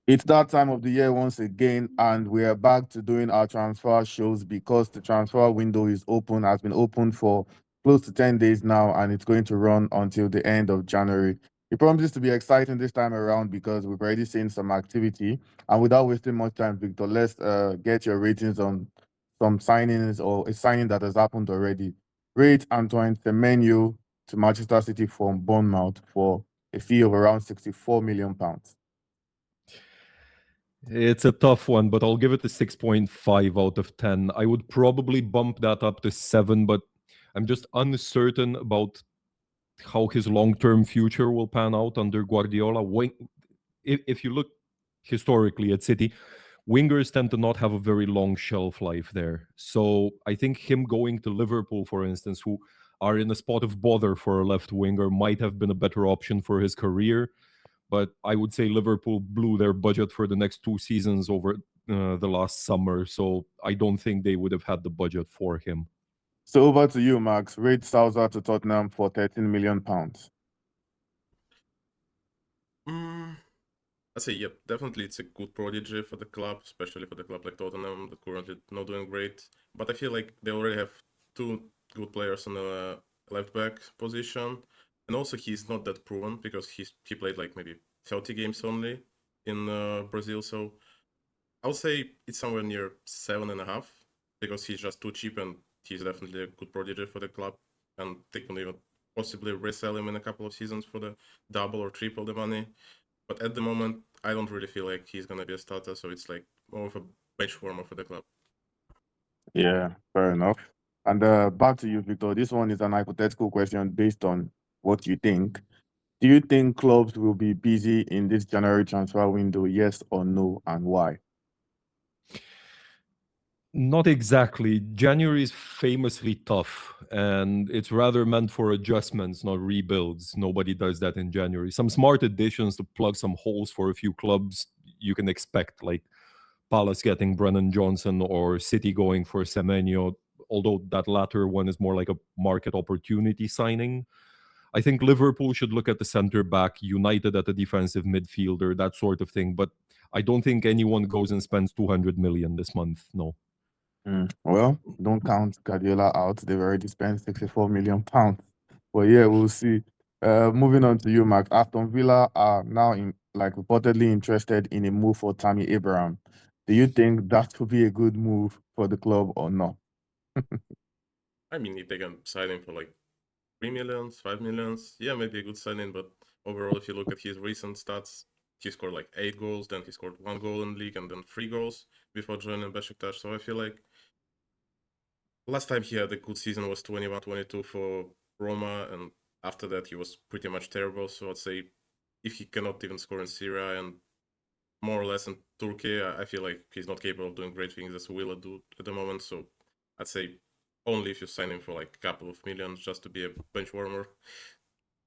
It's that time of the year once again, and we are back to doing our transfer shows because the transfer window is open, has been open for close to 10 days now, and it's going to run until the end of January. It promises to be exciting this time around because we've already seen some activity. And without wasting much time, Victor, let's get your ratings on some signings or a signing that has happened already. Rate Antoine Semenyo to Manchester City from Bournemouth for a fee of around £64 million. It's a tough one, but I'll give it a 6.5 out of 10. I would probably bump that up to 7, but I'm just uncertain about how his long-term future will pan out under Guardiola. If you look historically at City, wingers tend to not have a very long shelf life there. So I think him going to Liverpool, for instance, who are in a spot of bother for a left winger, might have been a better option for his career. But I would say Liverpool blew their budget for the next 2 seasons over the last summer. So I don't think they would have had the budget for him. So over to you, Max. Rate Sousa to Tottenham for £13 million. I say, yep, definitely it's a good prodigy for the club, especially for the club like Tottenham that currently not doing great. But I feel like they already have two good players on the left back position, and also he's not that proven because he played like maybe 30 games only in Brazil. So I would say it's somewhere near 7.5 because he's just too cheap and he's definitely a good prodigy for the club, and they can even possibly resell him in a couple of seasons for the double or triple the money. But at the moment, I don't really feel like he's gonna be a starter, so it's like more of a bench warmer for the club. Yeah, fair enough. And back to you, Victor. This one is an hypothetical question based on what you think. Do you think clubs will be busy in this January transfer window? Yes or no, and why? Not exactly. January is famously tough, and it's rather meant for adjustments, not rebuilds. Nobody does that in January. Some smart additions to plug some holes for a few clubs you can expect, like Palace getting Brennan Johnson or City going for Semenyo, although that latter one is more like a market opportunity signing. I think Liverpool should look at the centre back, United at the defensive midfielder, that sort of thing. But I don't think anyone goes and spends 200 million this month. No. Well, don't count Guardiola out. They've already spent £64 million. But yeah, we'll see. Moving on to you, Max. Aston Villa are now reportedly interested in a move for Tammy Abraham. Do you think that would be a good move for the club or not? I mean, if they can sign him for like 3 millions, 5 millions, yeah, maybe a good signing. But overall, if you look at his recent stats, he scored like 8 goals, then he scored 1 goal in league, and then 3 goals before joining Besiktas. So I feel like last time he had a good season was 21-22 for Roma, and after that he was pretty much terrible. So I'd say if he cannot even score in Syria and more or less in Turkey, I feel like he's not capable of doing great things as Villa do at the moment. So I'd say only if you sign him for like a couple of millions just to be a bench warmer,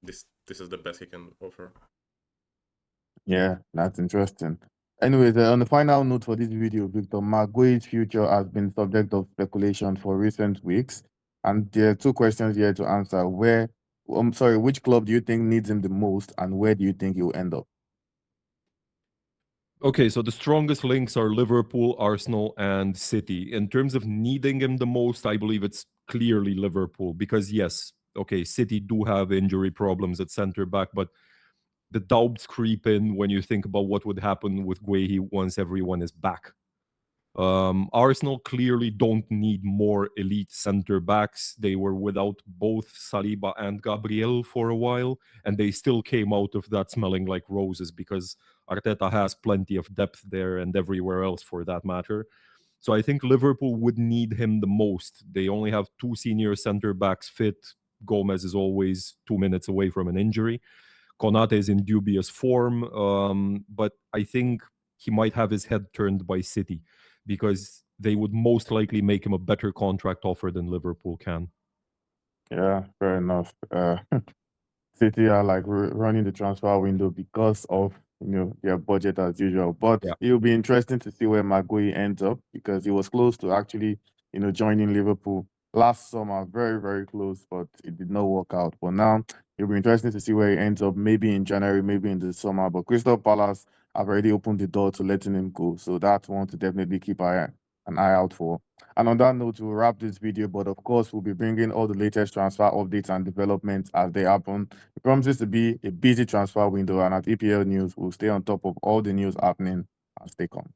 this is the best he can offer. Yeah, that's interesting. Anyways, on the final note for this video, Victor, Maguire's future has been subject of speculation for recent weeks, and there are two questions here to answer. Which club do you think needs him the most, and where do you think he will end up? Okay, so the strongest links are Liverpool, Arsenal, and City. In terms of needing him the most, I believe it's clearly Liverpool because, yes, okay, City do have injury problems at centre back, but the doubts creep in when you think about what would happen with Guehi once everyone is back. Arsenal clearly don't need more elite centre backs. They were without both Saliba and Gabriel for a while, and they still came out of that smelling like roses because Arteta has plenty of depth there and everywhere else for that matter. So I think Liverpool would need him the most. They only have 2 senior centre backs fit. Gomez is always 2 minutes away from an injury. Konate is in dubious form, but I think he might have his head turned by City because they would most likely make him a better contract offer than Liverpool can. Yeah, fair enough. City are running the transfer window because of their budget as usual. But Yeah. it'll be interesting to see where Maguire ends up because he was close to actually joining Liverpool last summer, very very close, but it did not work out. But now it'll be interesting to see where he ends up. Maybe in January, maybe in the summer. But Crystal Palace have already opened the door to letting him go. So that's one to definitely keep an eye out for. And on that note, we'll wrap this video. But of course, we'll be bringing all the latest transfer updates and developments as they happen. It promises to be a busy transfer window. And at EPL News, we'll stay on top of all the news happening as they come.